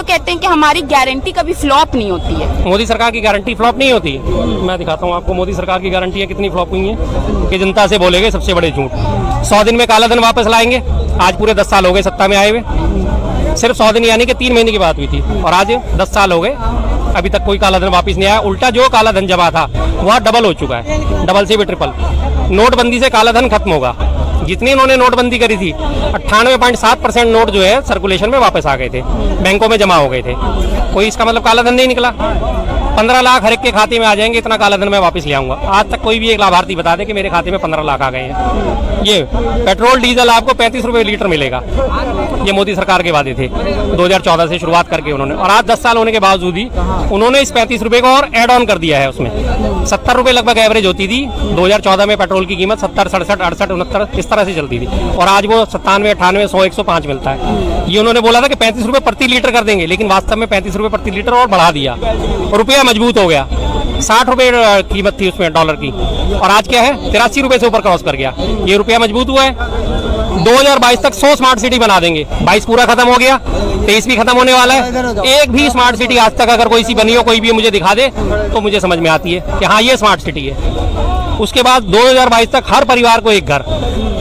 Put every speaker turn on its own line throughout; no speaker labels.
कहते हैं कि हमारी गारंटी कभी फ्लॉप नहीं होती है।
मोदी सरकार की गारंटी फ्लॉप नहीं होती। मैं दिखाता हूँ आपको मोदी सरकार की गारंटियाँ कितनी फ्लॉप हुई हैं कि जनता से बोलेंगे सबसे बड़े झूठ। 100 दिन में काला धन वापस लाएंगे। आज पूरे 10 साल हो गए सत्ता में आए हुए। सिर्फ 100 दिन यानी कि 3 महीने की बात हुई थी और आज 10 साल हो गए, अभी तक कोई काला धन वापस नहीं आया। उल्टा जो काला धन जमा था वह डबल हो चुका है, डबल से भी ट्रिपल। नोटबंदी से काला धन खत्म होगा। जितनी इन्होंने नोटबंदी करी थी 98.7% नोट जो है सर्कुलेशन में वापस आ गए थे, बैंकों में जमा हो गए थे। कोई इसका मतलब काला धन नहीं निकला। 15 लाख हर एक के खाते में आ जाएंगे, इतना काला धन मैं वापस ले आऊंगा। आज तक कोई भी एक लाभार्थी बता दे कि मेरे खाते में 15 लाख आ गए हैं। ये पेट्रोल डीजल आपको 35 रुपए लीटर मिलेगा, ये मोदी सरकार के वादे थे 2014 से शुरुआत करके उन्होंने। और आज 10 साल होने के बावजूद ही उन्होंने इस 35 रुपए को और एड ऑन कर दिया है। उसमें 70 रुपए लगभग एवरेज होती थी 2014 में। पेट्रोल की कीमत 70, 67, 68, 69 इस तरह से चलती थी और आज वो 97, 98, 100, 105 मिलता है। ये उन्होंने बोला था कि 35 रुपए प्रति लीटर कर देंगे, लेकिन वास्तव में 35 रुपए प्रति लीटर और बढ़ा दिया। रुपया मजबूत हो गया। 60 रुपए कीमत थी उसमें डॉलर की और आज क्या है 83 रुपए से ऊपर क्रॉस कर गया। ये रुपया मजबूत हुआ है। 2022 तक 100 स्मार्ट सिटी बना देंगे। 22 पूरा खत्म हो गया, 23 भी खत्म होने वाला है। एक भी स्मार्ट सिटी आज तक अगर कोई सी बनी हो, कोई भी मुझे दिखा दे तो मुझे समझ में आती है कि हाँ ये स्मार्ट सिटी है। उसके बाद 2022 तक हर परिवार को एक घर।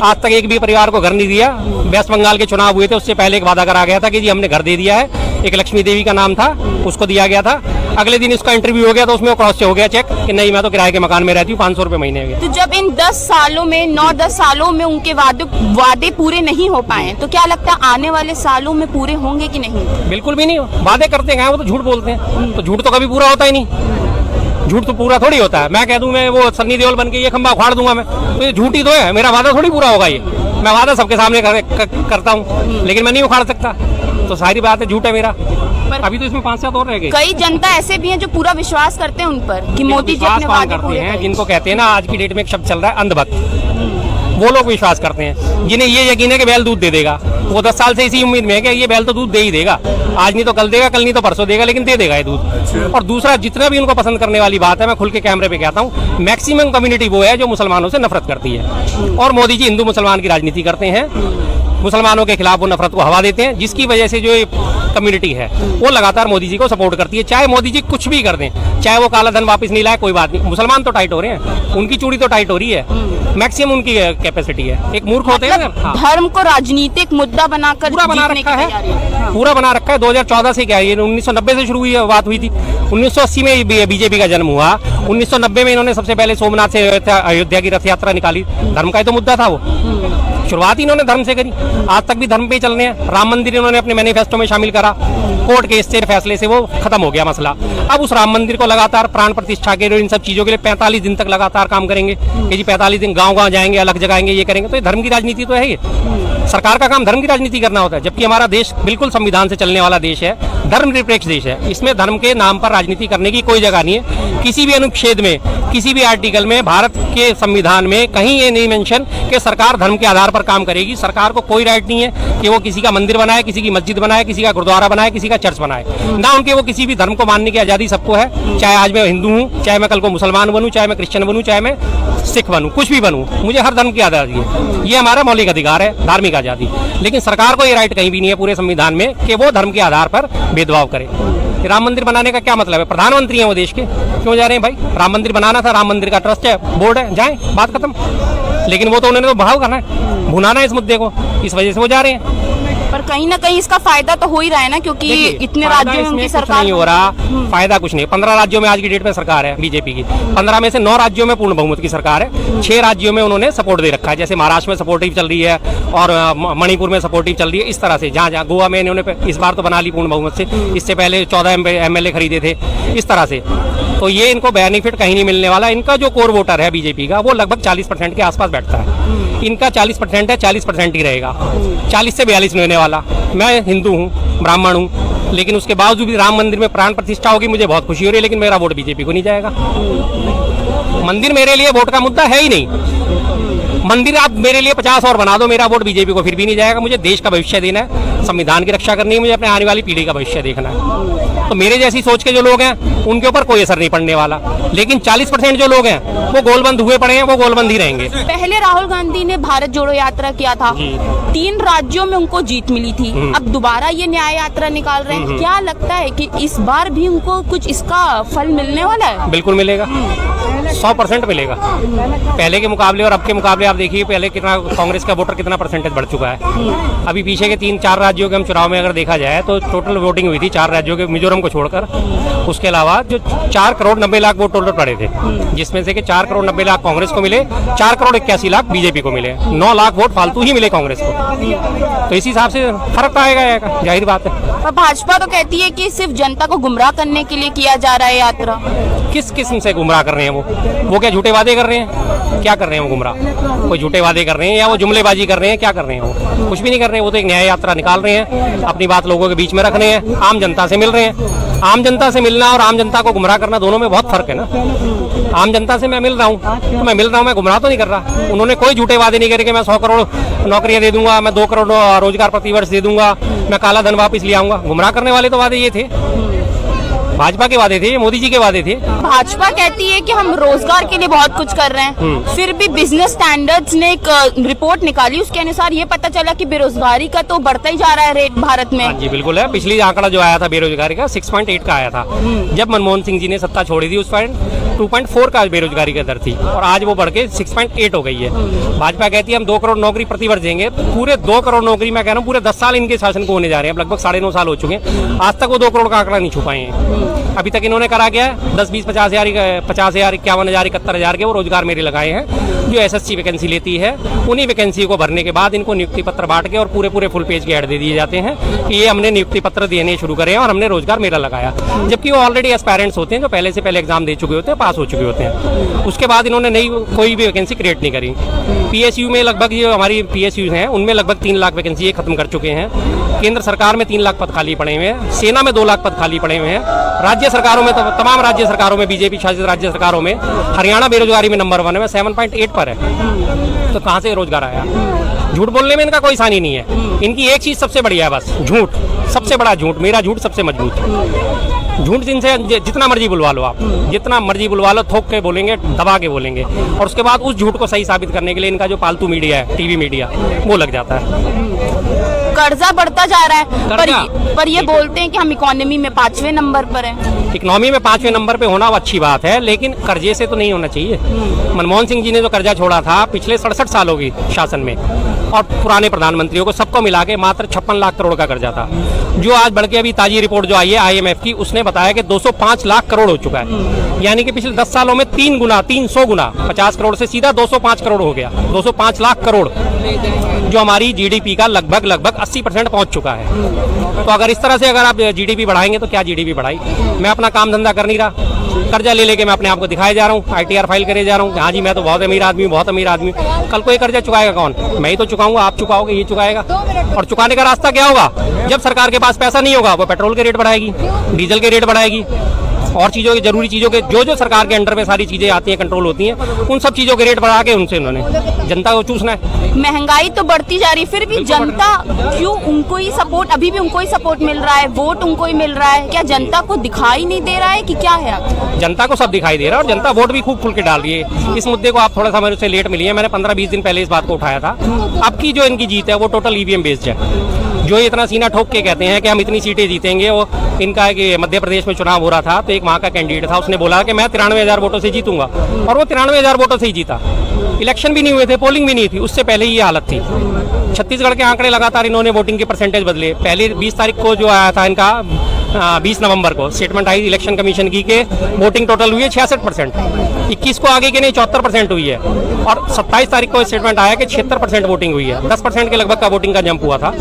आज तक एक भी परिवार को घर नहीं दिया। वेस्ट बंगाल के चुनाव हुए थे, उससे पहले एक वादा करा गया था कि जी हमने घर दे दिया है। एक लक्ष्मी देवी का नाम था, उसको दिया गया था। अगले दिन इसका इंटरव्यू हो गया तो उसमें क्रॉस हो गया चेक कि नहीं मैं तो किराए के मकान में रहती हूँ, 500 रुपए महीने में।
तो जब इन 10 सालों में 9-10 सालों में उनके वादे पूरे नहीं हो पाए तो क्या लगता है आने वाले सालों में पूरे होंगे कि नहीं?
बिल्कुल भी नहीं। वादे करते हैं वो तो झूठ बोलते हैं, तो झूठ तो कभी पूरा होता ही नहीं। झूठ तो पूरा थोड़ी होता है। मैं कह दूं मैं वो सन्नी देओल बन के ये खंबा उखाड़ दूंगा मैं, तो ये झूठ ही तो है। मेरा वादा थोड़ी पूरा होगा। ये मैं वादा सबके सामने करता हूँ लेकिन मैं नहीं उखाड़ सकता, तो सारी बात है झूठ है मेरा। अभी तो इसमें 5-7 और रह गए।
कई जनता ऐसे भी हैं जो पूरा विश्वास करते हैं उन पर कि मोदी जी अपने वादे पूरे
हैं, जिनको कहते हैं ना आज की डेट में एक शब्द चल रहा है अंधभक्त। वो लोग विश्वास करते हैं जिन्हें ये यकीन है कि बैल दूध दे देगा। वो 10 साल से इसी उम्मीद में है कि ये बैल तो दूध दे ही देगा। आज नहीं तो कल देगा, कल नहीं तो परसों देगा, लेकिन दे देगा ये दूध। और दूसरा जितना भी उनको पसंद करने वाली बात है, मैं खुल के कैमरे पे कहता हूँ, मैक्सिमम कम्युनिटी वो है जो मुसलमानों से नफरत करती है। और मोदी जी हिंदू मुसलमान की राजनीति करते हैं। मुसलमानों के खिलाफ वो नफरत को हवा देते हैं, जिसकी वजह से जो कम्युनिटी है वो लगातार मोदी जी को सपोर्ट करती है। चाहे मोदी जी कुछ भी कर दें, चाहे वो काला धन वापस नहीं लाए, कोई बात नहीं। मुसलमान तो टाइट हो रहे हैं, उनकी चूड़ी तो टाइट हो रही है। मैक्सिमम उनकी कैपेसिटी है। एक मूर्ख होते हैं ना,
धर्म को राजनीतिक मुद्दा बनाकर
पूरा बना रखा है, पूरा बना रखा है। 2014 से क्या है, 1990 से शुरू हुई बात हुई थी। 1980 में बीजेपी का जन्म हुआ। 1990 में इन्होंने सबसे पहले सोमनाथ से अयोध्या की रथ यात्रा निकाली। धर्म का ही तो मुद्दा था वो। शुरुआत ही इन्होंने धर्म से करी, आज तक भी धर्म पे चलने हैं। राम मंदिर इन्होंने अपने मैनिफेस्टो में शामिल करा, कोर्ट के स्टे फैसले से वो खत्म हो गया मसला। अब उस राम मंदिर को लगातार प्राण प्रतिष्ठा के इन सब चीजों के लिए 45 दिन तक लगातार काम करेंगे कि जी 45 दिन गांव-गांव जाएंगे, अलग जगाएंगे, ये करेंगे। तो ये धर्म की राजनीति तो है। ये सरकार का काम धर्म की राजनीति करना होता है, जबकि हमारा देश बिल्कुल संविधान से चलने वाला देश है, धर्म निरपेक्ष देश है। इसमें धर्म के नाम पर राजनीति करने की कोई जगह नहीं है। किसी भी अनुच्छेद में, किसी भी आर्टिकल में, भारत के संविधान में कहीं ये नहीं मेंशन कि सरकार धर्म के आधार पर काम करेगी। सरकार को कोई राइट नहीं है कि वो किसी का मंदिर बनाए, किसी की मस्जिद बनाए, किसी का गुरुद्वारा बनाए, किसी का चर्च बनाए। ना उनके वो किसी भी धर्म को मानने की आजादी सबको है। चाहे आज मैं हिंदू हूँ, चाहे मैं कल को मुसलमान बनूं, चाहे मैं क्रिश्चियन बनूं, चाहे मैं सिख बनूं, कुछ भी बनूं, मुझे हर धर्म की आजादी है। ये हमारा मौलिक अधिकार है, धार्मिक आजादी। लेकिन सरकार को ये राइट कहीं भी नहीं है पूरे संविधान में कि वो धर्म के आधार पर भेदभाव करे। राम मंदिर बनाने का क्या मतलब है? प्रधानमंत्री है वो देश के, क्यों जा रहे हैं भाई? राम मंदिर बनाना था, राम मंदिर का ट्रस्ट है, बोर्ड है, जाएं, बात खत्म। लेकिन वो तो उन्होंने तो बढ़ाव करना है, भुनाना है इस मुद्दे को, इस वजह से वो जा रहे हैं।
पर कहीं ना कहीं इसका फायदा तो हो ही रहा है ना, क्योंकि इतने राज्यों में उनकी सरकार
नहीं हो रहा। फायदा कुछ नहीं। 15 राज्यों में आज की डेट में सरकार है बीजेपी की। 15 में से 9 राज्यों में पूर्ण बहुमत की सरकार है। 6 राज्यों में उन्होंने सपोर्ट दे रखा है, जैसे महाराष्ट्र में सपोर्टिव चल रही है और मणिपुर में सपोर्टिव चल रही है। इस तरह से जहाँ गोवा में इन्होंने इस बार तो बना ली पूर्ण बहुमत से, इससे पहले 14 MLA खरीदे थे। इस तरह से तो ये इनको बेनिफिट कहीं नहीं मिलने वाला। इनका जो कोर वोटर है बीजेपी का, वो लगभग 40% के आसपास बैठता है। इनका 40% है, 40% ही रहेगा। 40 से 42 नहीं होने वाला। मैं हिंदू हूँ, ब्राह्मण हूँ, लेकिन उसके बावजूद भी राम मंदिर में प्राण प्रतिष्ठा होगी, मुझे बहुत खुशी हो रही है, लेकिन मेरा वोट बीजेपी को नहीं जाएगा। मंदिर मेरे लिए वोट का मुद्दा है ही नहीं। मंदिर आप मेरे लिए 50 और बना दो, मेरा वोट बीजेपी को फिर भी नहीं जाएगा। मुझे देश का भविष्य देना है, संविधान की रक्षा करनी है, मुझे अपने आने वाली पीढ़ी का भविष्य देखना है। तो मेरे जैसी सोच के जो लोग हैं उनके ऊपर कोई असर नहीं पड़ने वाला, लेकिन 40% जो लोग हैं वो गोलबंद हुए पड़े हैं, वो गोलबंद ही रहेंगे।
पहले राहुल गांधी ने भारत जोड़ो यात्रा किया था, 3 राज्यों में उनको जीत मिली थी। अब दोबारा ये न्याय यात्रा निकाल रहे हैं, क्या लगता है कि इस बार भी उनको कुछ इसका फल मिलने वाला है?
बिल्कुल मिलेगा, 100% मिलेगा। पहले के मुकाबले और अब के मुकाबले आप देखिए, पहले कितना कांग्रेस का वोटर कितना परसेंटेज बढ़ चुका है। अभी पीछे के 3-4 राज्यों के हम चुनाव में अगर देखा जाए तो टोटल वोटिंग हुई थी 4 राज्यों के, मिजोरम को छोड़कर। उसके अलावा जो 4 करोड़ 90 लाख वोट टोटल पड़े थे, जिसमें से कि 4 करोड़ 90 लाख कांग्रेस को मिले, 4 करोड़ 81 लाख बीजेपी को मिले, 9 लाख वोट फालतू ही मिले कांग्रेस को। तो इसी हिसाब से फर्क तो आएगा, जाहिर बात है।
पर भाजपा तो कहती है कि सिर्फ जनता को गुमराह करने के लिए किया जा रहा है यात्रा।
किस किस्म से गुमराह कर रहे हैं वो क्या झूठे वादे कर रहे हैं? क्या कर रहे हैं वो गुमराह? कोई झूठे वादे कर रहे हैं या वो जुमलेबाजी कर रहे हैं? क्या कर रहे हैं वो? कुछ भी नहीं कर रहे हैं। वो तो एक न्याय यात्रा निकाल रहे हैं, अपनी बात लोगों के बीच में रख रहे हैं, आम जनता से मिल रहे हैं। आम जनता से मिलना और आम जनता को गुमराह करना, दोनों में बहुत फर्क है ना। आम जनता से मैं मिल रहा हूँ तो मैं मिल रहा हूँ, मैं गुमराह तो नहीं कर रहा। उन्होंने कोई झूठे वादे नहीं करे कि मैं 100 करोड़ नौकरियां दे दूंगा, मैं 2 करोड़ रोजगार प्रतिवर्ष दे दूंगा, मैं काला धन वापस ले आऊंगा। गुमराह करने वाले तो वादे ये थे, भाजपा के वादे थे, मोदी जी के वादे थे।
भाजपा कहती है कि हम रोजगार के लिए बहुत कुछ कर रहे हैं, फिर भी बिजनेस स्टैंडर्ड्स ने एक रिपोर्ट निकाली, उसके अनुसार ये पता चला कि बेरोजगारी का तो बढ़ता ही जा रहा है रेट भारत में।
हाँ जी बिल्कुल है। पिछली आंकड़ा जो आया था बेरोजगारी का 6.8 का आया था, जब मनमोहन सिंह जी ने सत्ता छोड़ी थी उस टाइम 2.4 का बेरोजगारी का दर थी, और आज वो बढ़ के 6.8 हो गई है। भाजपा कहती है हम 2 करोड़ नौकरी प्रतिवर्ष देंगे, पूरे 2 करोड़ नौकरी मैं कह रहा हूँ पूरे 10 साल इनके शासन को होने जा रहे हैं, लगभग 9.5 साल हो चुके हैं, आज तक वो 2 करोड़ का आंकड़ा नहीं छू पाए हैं। अभी तक इन्होंने करा क्या है, 10, 20, 50 हज़ार, 51 हज़ार, 71 हज़ार के वो रोजगार मेले लगाए हैं, जो एसएससी वैकेंसी लेती है। उन्हीं वैकेंसी को भरने के बाद इनको नियुक्ति पत्र बांट के और पूरे फुल पेज के ऐड दे दिए जाते हैं कि ये हमने नियुक्ति पत्र देने शुरू करे हैं और हमने रोजगार मेला लगाया, जबकि वो ऑलरेडी एस्पायरेंट्स होते हैं जो पहले से पहले एग्जाम दे चुके होते हैं, पास हो चुके होते हैं। उसके बाद इन्होंने नई कोई भी वैकेंसी क्रिएट नहीं करी। पीएसयू में लगभग, जो हमारी पीएसयू हैं उनमें लगभग 3 लाख वैकेंसी ये खत्म कर चुके हैं। केंद्र सरकार में 3 लाख पद खाली पड़े हुए हैं, सेना में 2 लाख पद खाली पड़े हुए हैं, राज्य सरकारों में, तमाम राज्य सरकारों में, बीजेपी शासित राज्य सरकारों में हरियाणा बेरोजगारी में नंबर 1 है, 7.8 पर है। तो कहाँ से रोजगार आया? झूठ बोलने में इनका कोई सानी नहीं है। इनकी एक चीज सबसे बढ़िया है, बस झूठ, सबसे बड़ा झूठ। मेरा झूठ सबसे मजबूत। झूठ जिनसे जितना मर्जी बुलवा लो, आप जितना मर्जी बुलवा लो, थोक के बोलेंगे, दबा के बोलेंगे, और उसके बाद उस झूठ को सही साबित करने के लिए इनका जो पालतू मीडिया है, टीवी मीडिया, वो लग जाता है।
कर्जा बढ़ता जा रहा है, पर ये बोलते हैं कि हम इकोनॉमी में 5वें नंबर पर हैं।
इकोनॉमी में 5वें नंबर पे होना वो अच्छी बात है, लेकिन कर्जे से तो नहीं होना चाहिए। मनमोहन सिंह जी ने जो कर्जा छोड़ा था पिछले 67 सालों की शासन में, और पुराने प्रधानमंत्रियों को सबको मिला के मात्र 56 लाख करोड़ का कर्जा था, जो आज बढ़ के अभी ताजी रिपोर्ट जो आई है IMF की, उसने बताया कि 205 लाख करोड़ हो चुका है। यानी कि पिछले 10 सालों में 300 गुना, 50 करोड़ से सीधा 205 करोड़ हो गया, 205 लाख करोड़, जो हमारी जीडीपी का लगभग 80% पहुंच चुका है। तो अगर इस तरह से अगर आप जीडीपी बढ़ाएंगे तो क्या जीडीपी बढ़ाई? मैं अपना काम धंधा कर नहीं रहा, कर्जा ले लेके मैं अपने आप को दिखाए जा रहा हूँ, ITR फाइल करे जा रहा हूँ, हाँ जी मैं तो बहुत अमीर आदमी हूँ, बहुत अमीर आदमी। कल को ये कर्जा चुकाएगा कौन? मैं ही तो चुकाऊंगा, आप चुकाओगे, ये चुकाएगा। और चुकाने का रास्ता क्या होगा? जब सरकार के पास पैसा नहीं होगा, वो पेट्रोल के रेट बढ़ाएगी, डीजल के रेट बढ़ाएगी, और चीज़ों के, जरूरी चीज़ों के, जो सरकार के अंडर में सारी चीज़ें आती हैं, कंट्रोल होती हैं, उन सब चीज़ों के रेट बढ़ा के उनसे उन्होंने जनता को चूसना है।
महंगाई तो बढ़ती जा रही, फिर भी जनता क्यों उनको ही सपोर्ट, अभी भी उनको ही सपोर्ट मिल रहा है, वोट उनको ही मिल रहा है? क्या जनता को दिखाई नहीं दे रहा है कि क्या है?
जनता को सब दिखाई दे रहा है, और जनता वोट भी खूब खुल के डाल रही है। इस मुद्दे को आप थोड़ा सा मेरे से लेट मिली है, मैंने 15-20 दिन पहले इस बात को उठाया था। अब की जो इनकी जीत है वो टोटल EVM बेस्ड है। जो इतना सीना ठोक के कहते हैं कि हम इतनी सीटें जीतेंगे, वो इनका है कि मध्य प्रदेश में चुनाव हो रहा था, तो एक वहाँ का कैंडिडेट था, उसने बोला कि मैं 93,000 वोटों से जीतूंगा, और वो 93,000 वोटों से ही जीता। इलेक्शन भी नहीं हुए थे, पोलिंग भी नहीं थी, उससे पहले ही ये हालत थी। छत्तीसगढ़ के आंकड़े लगातार इन्होंने वोटिंग के परसेंटेज बदले। पहले 20 तारीख को जो आया था इनका, 20 नवंबर को स्टेटमेंट आई इलेक्शन कमीशन की के वोटिंग टोटल हुई है 66%, 21 को आगे के नहीं 74% हुई है, और 27 तारीख को स्टेटमेंट आया कि 76% वोटिंग हुई है, 10% के लगभग का वोटिंग का जंप हुआ था।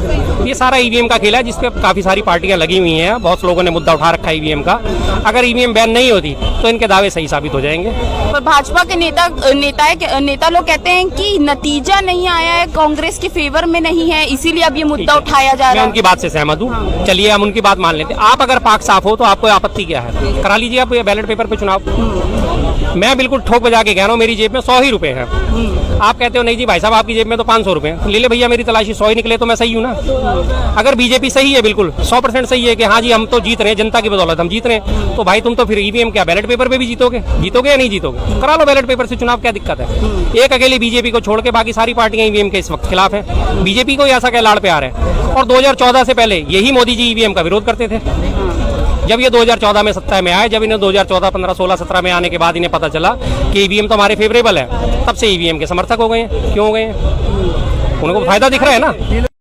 ये सारा ईवीएम का खेल है, जिसपे काफी सारी पार्टियां लगी हुई हैं। बहुत लोगों ने मुद्दा उठा रखा है ईवीएम का। अगर ईवीएम बैन नहीं होती तो इनके दावे सही साबित हो जाएंगे।
पर भाजपा के नेता लोग कहते हैं कि नतीजा नहीं आया है, कांग्रेस के फेवर में नहीं है, इसीलिए अब ये मुद्दा उठाया जा
मैं
रहा है।
उनकी बात से सहमत हूँ। चलिए हम उनकी बात मान लेते हैं। आप अगर पाक साफ हो तो आपको आपत्ति क्या है? करा लीजिए आप बैलेट पेपर पे चुनाव। मैं बिल्कुल ठोक बजा के कह रहा हूँ, मेरी जेब में 100 ही रुपए हैं। आप कहते हो नहीं जी भाई साहब आपकी जेब में तो 500 रुपए हैं, ले ले भैया मेरी तलाशी 100 ही निकले तो मैं सही हूँ ना। अगर बीजेपी सही है, बिल्कुल 100% सही है कि हाँ जी हम तो जीत रहे हैं, जनता की बदौलत हम जीत रहे हैं, तो भाई तुम तो फिर ईवीएम क्या बैलेट पेपर पे भी जीतोगे या नहीं जीतोगे? करा लो बैलेट पेपर से चुनाव, क्या दिक्कत है? एक अकेली बीजेपी को छोड़ के बाकी सारी पार्टियां ईवीएम के इस वक्त खिलाफ हैं। बीजेपी को ऐसा क्या लाड़ प्यार है? और 2014 से पहले यही मोदी जी ईवीएम का विरोध करते थे। जब ये 2014 में सत्ता में आए, जब इन्हें 2014, 15, 16, 17 में आने के बाद इन्हें पता चला कि ईवीएम तो हमारे फेवरेबल है, तब से ईवीएम के समर्थक हो गए हैं। क्यों हो गए हैं? उनको फायदा दिख रहा है ना।